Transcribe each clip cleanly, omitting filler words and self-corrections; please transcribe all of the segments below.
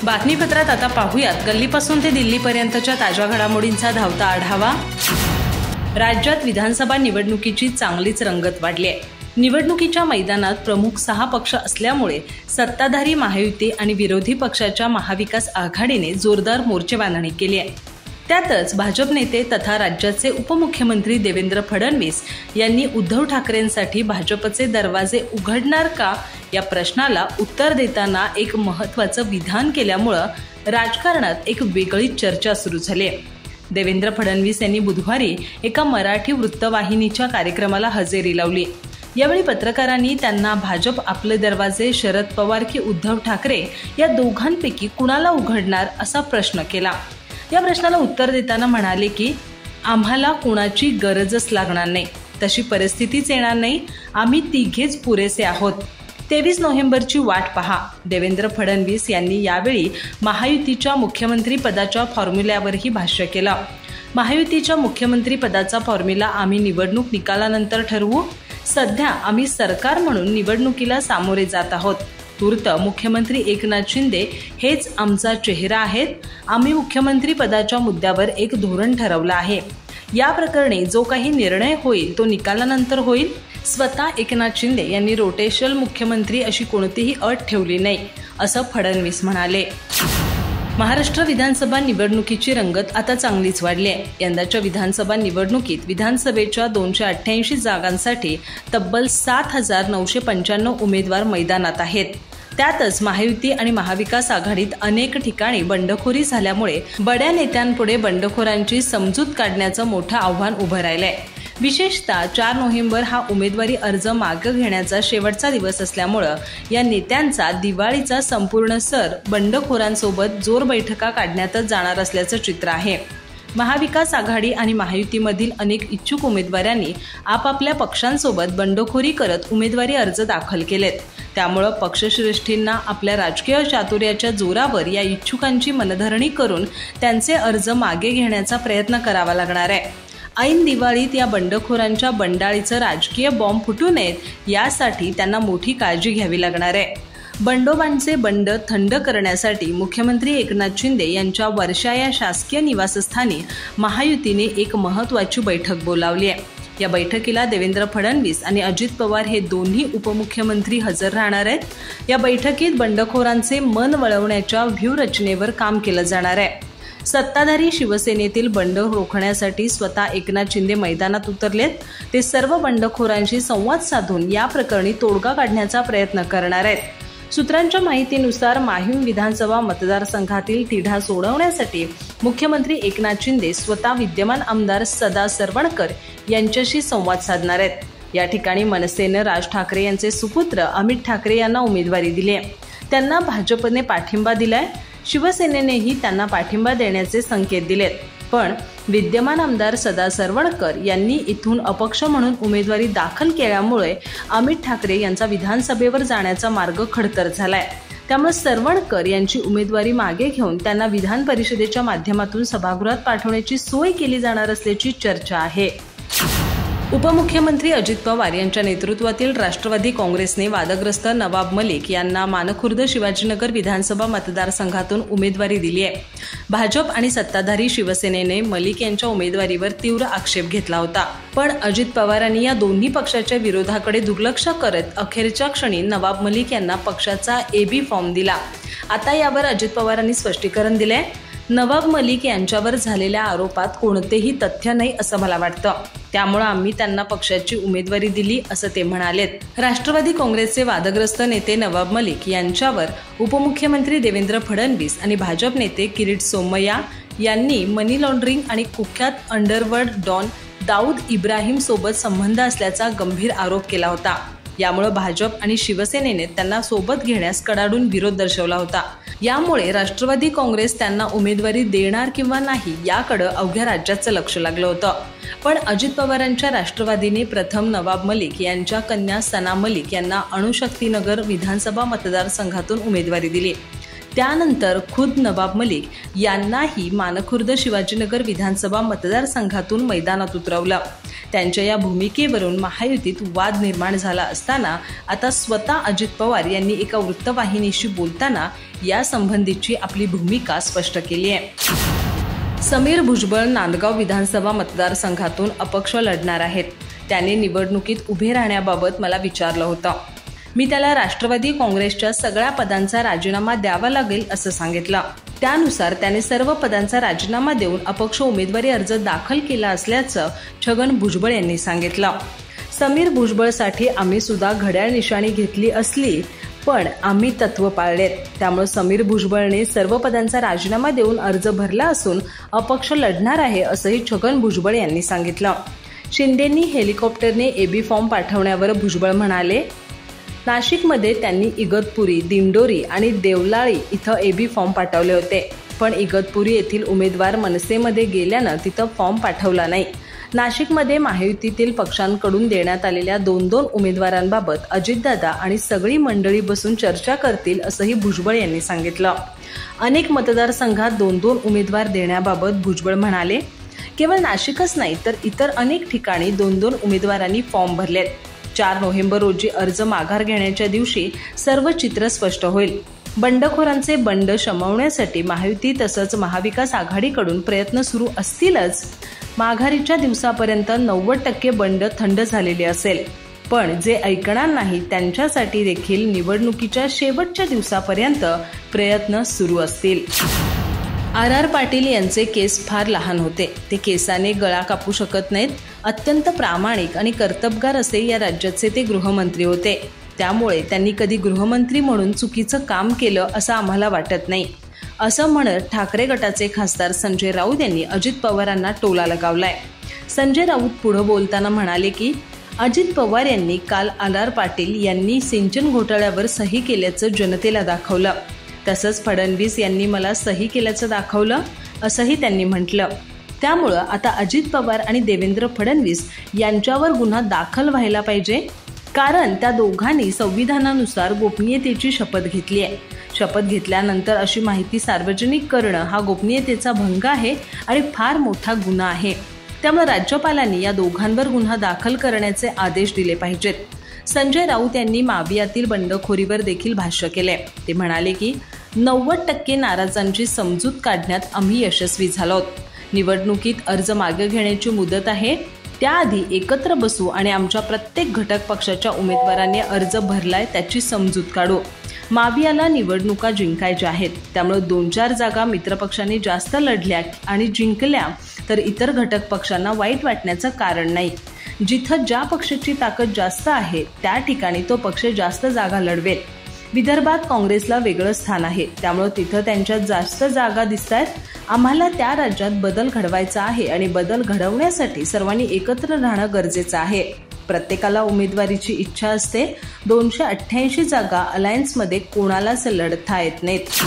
बातमीपत्रात आता पाहूयात गल्लीपासून ते दिल्लीपर्यंतच्या ताज्या घडामोडींचा धावता आढावा। राज्यात विधानसभा निवडणुकीची चांगलीच रंगत वाढली आहे। निवडणुकीच्या मैदानात प्रमुख 6 पक्ष असल्यामुळे सत्ताधारी महायुती आणि विरोधी पक्षाच्या महाविकास आघाडीने जोरदार मोर्चेबांधणी केली आहे। त्यातच भाजप नेते तथा राज्याचे उपमुख्यमंत्री देवेंद्र फडणवीस यांनी उद्धव ठाकरेंसाठी भाजपचे दरवाजे उघडणार का या प्रश्नाला उत्तर देताना एक महत्त्वाचं विधान केल्यामुळे राजकारणात एक वेगळी चर्चा सुरू झाली आहे। देवेंद्र फडणवीस यांनी बुधवारी एका मराठी वृत्तवाहिनीच्या कार्यक्रमाला हजेरी लावली। यावेळी पत्रकारांनी त्यांना भाजप आपले दरवाजे शरद पवार की उद्धव ठाकरे या दोघांपैकी कुणाला उघडणार असा प्रश्न केला। या प्रश्नाला उत्तर देताना म्हणाले की आम्हाला कुणाची गरजच लागणार नाही, तशी परिस्थितीच येणार नाही, आम्ही तिघेच पुरेसे आहोत। 23 नोव्हेंबरची वाट पहा। देवेंद्र फडणवीस यांनी यावेळी महायुतीच्या मुख्यमंत्री पदाच्या फॉर्म्युल्यावरही भाष्य केलं। महायुतीच्या मुख्यमंत्री पदाचा फॉर्म्युला आम्ही निवडणूक निकालानंतर ठरवू। सध्या आम्ही सरकार म्हणून निवडणुकीला सामोरे जात आहोत। तूर्त मुख्यमंत्री एकनाथ शिंदे हेच आमचा चेहरा आहेत। आम्ही मुख्यमंत्री पदाच्या मुद्द्यावर एक धोरण ठरवलं आहे। या प्रकरणी जो काही निर्णय होईल तो निकालानंतर होईल। स्वतः एकनाथ शिंदे यांनी रोटेशनल मुख्यमंत्री अशी कोणतीही अट ठेवली नाही, असं फडणवीस म्हणाले। महाराष्ट्र विधानसभा निवडणुकीची रंगत आता चांगलीच वाढली आहे। यंदाच्या विधानसभा निवडणुकीत विधानसभेच्या 288 जागांसाठी तब्बल 7,995 उमेदवार मैदानात आहेत। त्यातच महायुती आणि महाविकास आघाडीत अनेक ठिकाणी बंडखोरी झाल्यामुळे बड्या नेत्यांपुढे बंडखोरांची समजूत काढण्याचं मोठं आव्हान उभं राहिलंय। विशेषतः 4 नोव्हेंबर हा उमेदवारी अर्ज मागे घेण्याचा शेवटचा दिवस असल्यामुळं या नेत्यांचा दिवाळीचा संपूर्ण सर बंडखोरांसोबत जोर बैठका काढण्यातच जाणार असल्याचं चित्र आहे। महाविकास आघाडी आणि महायुतीमधील अनेक इच्छुक उमेदवारांनी आपापल्या पक्षांसोबत बंडखोरी करत उमेदवारी अर्ज दाखल केलेत। त्यामुळे पक्षश्रेष्ठींना आपल्या राजकीय चातुर्याच्या जोरावर या इच्छुकांची मनधरणी करून त्यांचे अर्ज मागे घेण्याचा प्रयत्न करावा लागणार आहे। ऐन दिवाळीत या बंडखोरांच्या बंडाळीचं राजकीय बॉम्ब फुटू नयेत यासाठी त्यांना मोठी काळजी घ्यावी लागणार आहे। बंडोबांचे बंड थंड करण्यासाठी मुख्यमंत्री एकनाथ शिंदे यांच्या वर्षा या शासकीय निवासस्थानी महायुतीने एक महत्त्वाची बैठक बोलावली आहे। या बैठकीला देवेंद्र फडणवीस आणि अजित पवार हे दोन्ही उपमुख्यमंत्री हजर राहणार आहेत। या बैठकीत बंडखोरांचे मन वळवण्याच्या व्यूहरचनेवर काम केलं जाणार आहे। सत्ताधारी शिवसेनेतील बंड रोखण्यासाठी स्वतः एकनाथ शिंदे मैदानात उतरलेत। ते सर्व बंडखोरांशी संवाद साधून या प्रकरणी तोडगा काढण्याचा प्रयत्न करणार आहेत। सूत्रांच्या माहितीनुसार माहीम विधानसभा मतदारसंघातील तिढा सोडवण्यासाठी मुख्यमंत्री एकनाथ शिंदे स्वतः विद्यमान आमदार सदा सरवणकर यांच्याशी संवाद साधणार आहेत। या ठिकाणी मनसेनं राज ठाकरे यांचे सुपुत्र अमित ठाकरे यांना उमेदवारी दिली आहे। त्यांना भाजपने पाठिंबा दिलाय। शिवसेनेनेही त्यांना पाठिंबा देण्याचे संकेत दिलेत, पण विद्यमान आमदार सदा सरवणकर यांनी इथून अपक्ष म्हणून उमेदवारी दाखल केल्यामुळे अमित ठाकरे यांचा विधानसभेवर जाण्याचा मार्ग खडतर झालाय। त्यामुळे सरवणकर यांची उमेदवारी मागे घेऊन त्यांना विधान परिषदेच्या माध्यमातून सभागृहात पाठवण्याची सोय केली जाणार असल्याची चर्चा आहे। उपमुख्यमंत्री अजित पवार यांच्या नेतृत्वातील राष्ट्रवादी काँग्रेसने वादग्रस्त नवाब मलिक यांना मानखुर्द शिवाजीनगर विधानसभा मतदारसंघातून उमेदवारी दिली आहे। भाजप आणि सत्ताधारी शिवसेनेने मलिक यांच्या उमेदवारीवर तीव्र आक्षेप घेतला होता, पण अजित पवारांनी या दोन्ही पक्षाच्या विरोधाकडे दुर्लक्ष करत अखेरच्या क्षणी नवाब मलिक यांना पक्षाचा AB फॉर्म दिला। आता यावर अजित पवारांनी स्पष्टीकरण दिले। नवाब मलिक यांच्यावर झालेल्या आरोपात कोणतेही तथ्य नाही असं मला वाटतं, त्यामुळे आम्ही त्यांना पक्षाची उमेदवारी दिली असं ते म्हणालेत। राष्ट्रवादी काँग्रेसचे वादग्रस्त नेते नवाब मलिक यांच्यावर उपमुख्यमंत्री देवेंद्र फडणवीस आणि भाजप नेते किरीट सोमय्या यांनी मनी लॉन्ड्रिंग आणि कुख्यात अंडरवर्ल्ड डॉन दाऊद इब्राहिम सोबत संबंध असल्याचा गंभीर आरोप केला होता। यामुळे भाजप आणि शिवसेनेने त्यांना सोबत घेण्यास कडाडून विरोध दर्शवला होता। यामुळे राष्ट्रवादी काँग्रेस त्यांना उमेदवारी देणार किंवा नाही याकडे अवघ्या राज्याचं लक्ष लागलं होतं, पण अजित पवारांच्या राष्ट्रवादीने प्रथम नवाब मलिक यांच्या कन्या सना मलिक यांना अणुशक्तीनगर विधानसभा मतदारसंघातून उमेदवारी दिली। त्यानंतर खुद्द नवाब मलिक यांनाही मानखुर्द शिवाजीनगर विधानसभा मतदारसंघातून मैदानात उतरवलं। त्यांच्या या भूमिकेवरून महायुतीत वाद निर्माण झाला असताना आता स्वतः अजित पवार यांनी एका वृत्तवाहिनीशी बोलताना या संबंधीची आपली भूमिका स्पष्ट केली आहे। समीर भुजबळ नांदगाव विधानसभा मतदारसंघातून अपक्ष लढणार आहेत। त्याने निवडणुकीत उभे राहण्याबाबत मला विचारलं होतं। मी त्याला राष्ट्रवादी काँग्रेसच्या सगळ्या पदांचा राजीनामा द्यावा लागेल असं सांगितलं। त्यानुसार त्याने सर्व पदांचा राजीनामा देऊन अपक्ष उमेदवारी अर्ज दाखल केला असल्याचं छगन भुजबळ यांनी सांगितलं। समीर भुजबळसाठी आम्ही सुद्धा घड्याळ निशाणी घेतली असली पण आम्ही तत्व पाळलेत, त्यामुळे समीर भुजबळने सर्व पदांचा राजीनामा देऊन अर्ज भरला असून अपक्ष लढणार आहे असंही छगन भुजबळ यांनी सांगितलं। शिंदेंनी हेलिकॉप्टरने एबी फॉर्म पाठवण्यावर भुजबळ म्हणाले, नाशिकमध्ये त्यांनी इगतपुरी, दिंडोरी आणि देवलाळी इथं एबी फॉर्म पाठवले होते, पण इगतपुरी येथील उमेदवार मनसेमध्ये गेल्यानं तिथं फॉर्म पाठवला नाही। नाशिकमध्ये महायुतीतील पक्षांकडून देण्यात आलेल्या 2-2 उमेदवारांबाबत अजितदादा आणि सगळी मंडळी बसून चर्चा करतील असंही भुजबळ यांनी सांगितलं। अनेक मतदारसंघात 2-2 उमेदवार देण्याबाबत भुजबळ म्हणाले, केवळ नाशिकच नाही तर इतर अनेक ठिकाणी 2-2 उमेदवारांनी फॉर्म भरलेत। 4 नोव्हेंबर रोजी अर्ज माघार घेण्याच्या दिवशी सर्व चित्र स्पष्ट होईल। बंडखोरांचे बंड शमवण्यासाठी महायुती तसंच महाविकास आघाडीकडून प्रयत्न सुरू असतीलच। माघारीच्या दिवसापर्यंत 90% बंड थंड झालेले असेल, पण जे ऐकणार नाही त्यांच्यासाठी देखील निवडणुकीच्या शेवटच्या दिवसापर्यंत प्रयत्न सुरू असतील। आर पाटील यांचे केस फार लहान होते, ते केसाने गळा कापू शकत नाहीत। अत्यंत प्रामाणिक आणि कर्तबगार असे या राज्याचे ते गृहमंत्री होते, त्यामुळे त्यांनी कधी गृहमंत्री म्हणून चुकीचं काम केलं असं आम्हाला वाटत नाही, असं म्हणत ठाकरे गटाचे खासदार संजय राऊत यांनी अजित पवारांना टोला लगावलाय। संजय राऊत पुढे बोलताना म्हणाले की अजित पवार यांनी काल आर पाटील यांनी सिंचन घोटाळ्यावर सही केल्याचं जनतेला दाखवलं, तसंच फडणवीस यांनी मला सही केल्याचं दाखवलं असंही त्यांनी म्हटलं। त्यामुळं आता अजित पवार आणि देवेंद्र फडणवीस यांच्यावर गुन्हा दाखल व्हायला पाहिजे, कारण त्या दोघांनी संविधानानुसार गोपनीयतेची शपथ घेतली आहे। शपथ घेतल्यानंतर अशी माहिती सार्वजनिक करणं हा गोपनीयतेचा भंग आहे आणि फार मोठा गुन्हा आहे। त्यामुळे राज्यपालांनी या दोघांवर गुन्हा दाखल करण्याचे आदेश दिले पाहिजेत। संजय राऊत यांनी मावियातील बंडखोरीवर देखील भाष्य केले। ते म्हणाले की 90% नाराजांची समजूत काढण्यात आम्ही यशस्वी झालो आहोत। निवडणुकीत अर्ज मागे घेण्याची मुदत आहे, त्याआधी एकत्र बसू आणि आमच्या प्रत्येक घटक पक्षाच्या उमेदवारांनी अर्ज भरलाय त्याची समजूत काढू। मावियाला निवडणुका जिंकायच्या आहेत, त्यामुळे 2-4 जागा मित्रपक्षांनी जास्त लढल्या आणि जिंकल्या तर इतर घटक पक्षांना वाईट वाटण्याचं कारण नाही। जिथं ज्या पक्षाची ताकद जास्त आहे त्या ठिकाणी तो पक्ष जास्त जागा लढवेल। विदर्भात काँग्रेसला वेगळं स्थान आहे, त्यामुळे तिथं त्यांच्यात जास्त जागा दिसतायत। आम्हाला त्या राज्यात बदल घडवायचा आहे आणि बदल घडवण्यासाठी सर्वांनी एकत्र राहणं गरजेचं आहे। प्रत्येकाला उमेदवारीची इच्छा असते। 288 जागा अलायन्समध्ये कोणालाच लढता येत नाहीत।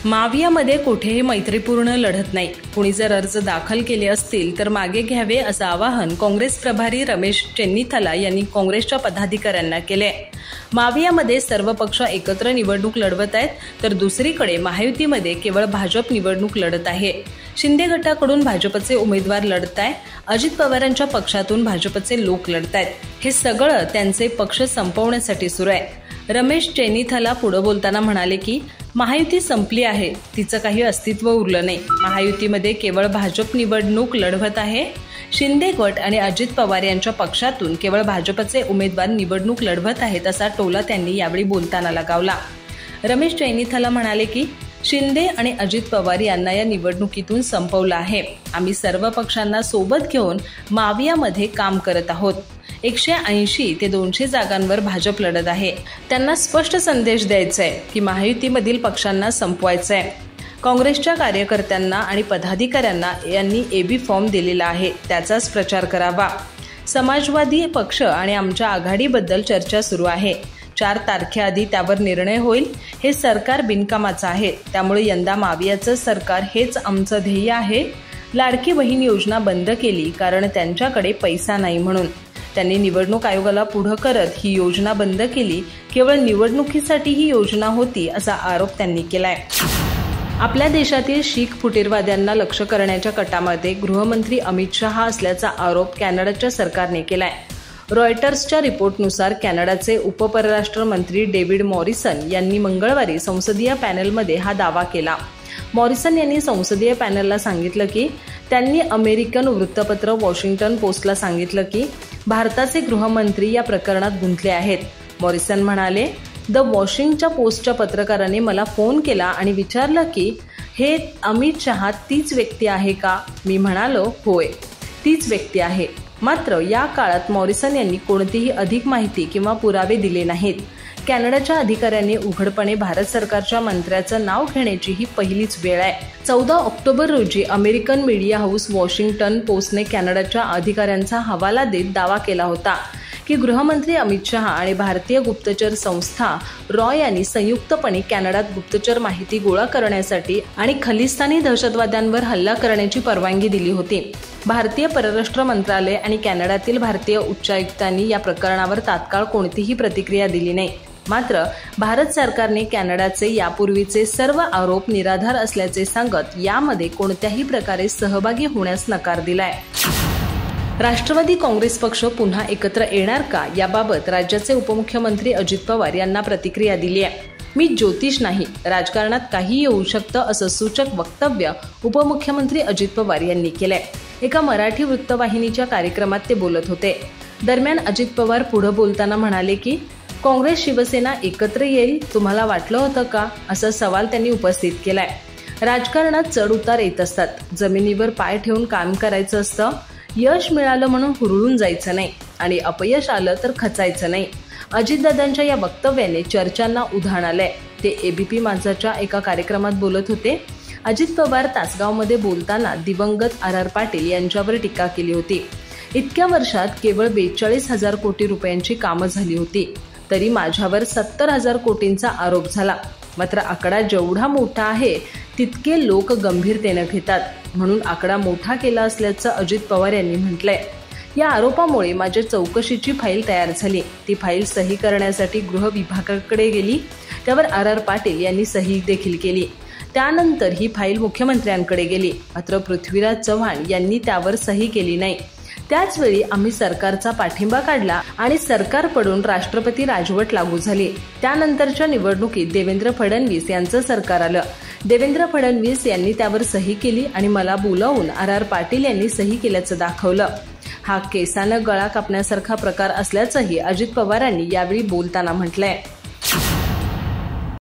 मावियामध्ये कुठेही मैत्रीपूर्ण लढत नाही। कुणी जर अर्ज दाखल केले असतील तर मागे घ्यावे असं आवाहन काँग्रेस प्रभारी रमेश चेन्नीथला यांनी काँग्रेसच्या पदाधिकाऱ्यांना केले। मावियामध्ये सर्व पक्ष एकत्र निवडणूक लढवत आहेत, तर दुसरीकडे महायुतीमध्ये केवळ भाजप निवडणूक लढत आहे। शिंदे गटाकडून भाजपचे उमेदवार लढत आहे, अजित पवारांच्या पक्षातून भाजपचे लोक लढत आहेत। हे सगळं त्यांचे पक्ष संपवण्यासाठी सुरू आहे। रमेश चेन्नीथला पुढे बोलताना म्हणाले की महायुती संपली आहे, तिचं काही अस्तित्व उरलं नाही। महायुतीमध्ये केवळ भाजप निवडणूक लढवत आहे। शिंदे गट आणि अजित पवार यांच्या पक्षातून केवळ भाजपचे उमेदवार निवडणूक लढवत आहेत असा टोला त्यांनी यावेळी बोलताना लगावला। रमेश चेन्नीथला म्हणाले की शिंदे आणि अजित पवार यांना या निवडणुकीतून संपवलं आहे। आम्ही सर्व पक्षांना सोबत घेऊन मावियामध्ये काम करत आहोत। 180 ते 200 जागांवर भाजप लढत आहे। त्यांना स्पष्ट संदेश द्यायचा आहे की महायुतीमधील पक्षांना संपवायचं आहे। काँग्रेसच्या कार्यकर्त्यांना आणि पदाधिकाऱ्यांना यांनी एबी फॉर्म दिलेला आहे, त्याचाच प्रचार करावा। समाजवादी पक्ष आणि आमच्या आघाडीबद्दल चर्चा सुरू आहे। 4 तारखेआधी त्यावर निर्णय होईल। हे सरकार बिनकामाचं आहे, त्यामुळे यंदा मावियाचं सरकार हेच आमचं ध्येय आहे। लाडकी बहीण योजना बंद केली कारण त्यांच्याकडे पैसा नाही म्हणून। त्यांनी निवडणूक आयोगाला पुढे करत ही योजना बंद केली, केवळ निवडणुकीसाठी ही योजना होती असा आरोप त्यांनी केलाय। आपल्या देशातील शीख फुटीरवाद्यांना लक्ष करण्याच्या कटामध्ये गृहमंत्री अमित शहा असल्याचा आरोप कॅनडाच्या सरकारने केलाय। रॉयटर्सच्या रिपोर्टनुसार कॅनडाचे उपपरराष्ट्र मंत्री डेव्हिड मॉरिसन यांनी मंगळवारी संसदीय पॅनलमध्ये हा दावा केला। मॉरिसन यांनी संसदीय पॅनलला सांगितलं की त्यांनी अमेरिकन वृत्तपत्र वॉशिंग्टन पोस्टला सांगितलं की भारताचे गृहमंत्री या प्रकरणात गुंतले आहेत। मॉरिसन म्हणाले, द वॉशिंग्टन पोस्टच्या पत्रकाराने मला फोन केला आणि विचारलं की हे अमित शहा तीच व्यक्ती आहे का? मी म्हणालो, होय, तीच व्यक्ती आहे। मात्र या काळात मॉरिसन यांनी कोणतीही अधिक माहिती किंवा पुरावे दिले नाहीत। कॅनडाच्या अधिकाऱ्यांनी उघडपणे भारत सरकारच्या मंत्र्याचं नाव घेण्याची ही पहिलीच वेळ आहे। 14 ऑक्टोबर रोजी अमेरिकन मीडिया हाऊस वॉशिंग्टन पोस्टने कॅनडाच्या अधिकाऱ्यांचा हवाला देत दावा केला होता की गृहमंत्री अमित शहा आणि भारतीय गुप्तचर संस्था रॉय यांनी संयुक्तपणे कॅनडात गुप्तचर माहिती गोळा करण्यासाठी आणि खलिस्तानी दहशतवाद्यांवर हल्ला करण्याची परवानगी दिली होती। भारतीय परराष्ट्र मंत्रालय आणि कॅनडातील भारतीय उच्चायुक्तांनी या प्रकरणावर तात्काळ कोणतीही प्रतिक्रिया दिली नाही। मात्र भारत सरकारने कॅनडाचे यापूर्वीचे सर्व आरोप निराधार असल्याचे सांगत यामध्ये कोणत्याही प्रकारे सहभागी होण्यास नकार दिलाय। राष्ट्रवादी काँग्रेस पक्ष पुन्हा एकत्र येणार का याबाबत राज्याचे उपमुख्यमंत्री अजित पवार यांना प्रतिक्रिया दिली आहे। मी ज्योतिष नाही, राजकारणात काही येऊ शकतं असं सूचक वक्तव्य उपमुख्यमंत्री अजित पवार यांनी केलंय। एका मराठी वृत्तवाहिनीच्या कार्यक्रमात ते बोलत होते। दरम्यान अजित पवार पुढे बोलताना म्हणाले की काँग्रेस शिवसेना एकत्र येईल, तुम्हाला वाटलं होतं का, असा सवाल त्यांनी उपस्थित केलाय। राजकारणात चढ उतार येत असतात, जमिनीवर पाय ठेवून काम करायचं असतं। यश मिळालं म्हणून हुरळून जायचं नाही आणि अपयश आलं तर खचायचं नाही। अजितदादांच्या या वक्तव्याने चर्चांना उधाण आलंय। ते एबीपी माझाच्या एका कार्यक्रमात बोलत होते। अजित पवार तासगावमध्ये बोलताना दिवंगत आर पाटील यांच्यावर टीका केली होती। इतक्या वर्षात केवळ 42,000 कोटी रुपयांची कामं झाली होती, तरी माझ्यावर 70,000 कोटींचा आरोप झाला। मात्र आकडा जेवढा मोठा आहे तितके लोक गंभीरतेने घेतात, म्हणून आकडा मोठा केला असल्याचं अजित पवार यांनी म्हटलंय। या आरोपामुळे माझ्या चौकशीची फाईल तयार झाली। ती फाईल सही करण्यासाठी गृह विभागाकडे गेली, त्यावर आर पाटील यांनी सही देखील केली। त्यानंतर ही फाईल मुख्यमंत्र्यांकडे गेली, मात्र पृथ्वीराज चव्हाण यांनी त्यावर सही केली नाही। त्याचवेळी आम्ही सरकारचा पाठिंबा काढला आणि सरकार पडून राष्ट्रपती राजवट लागू झाली। त्यानंतरच्या निवडणुकीत देवेंद्र फडणवीस यांचं सरकार आलं। देवेंद्र फडणवीस यांनी त्यावर सही केली आणि मला बोलावून आर पाटील यांनी सही केल्याचं दाखवलं। हा केसानं गळा कापण्यासारखा प्रकार असल्याचंही अजित पवारांनी यावेळी बोलताना म्हटलंय।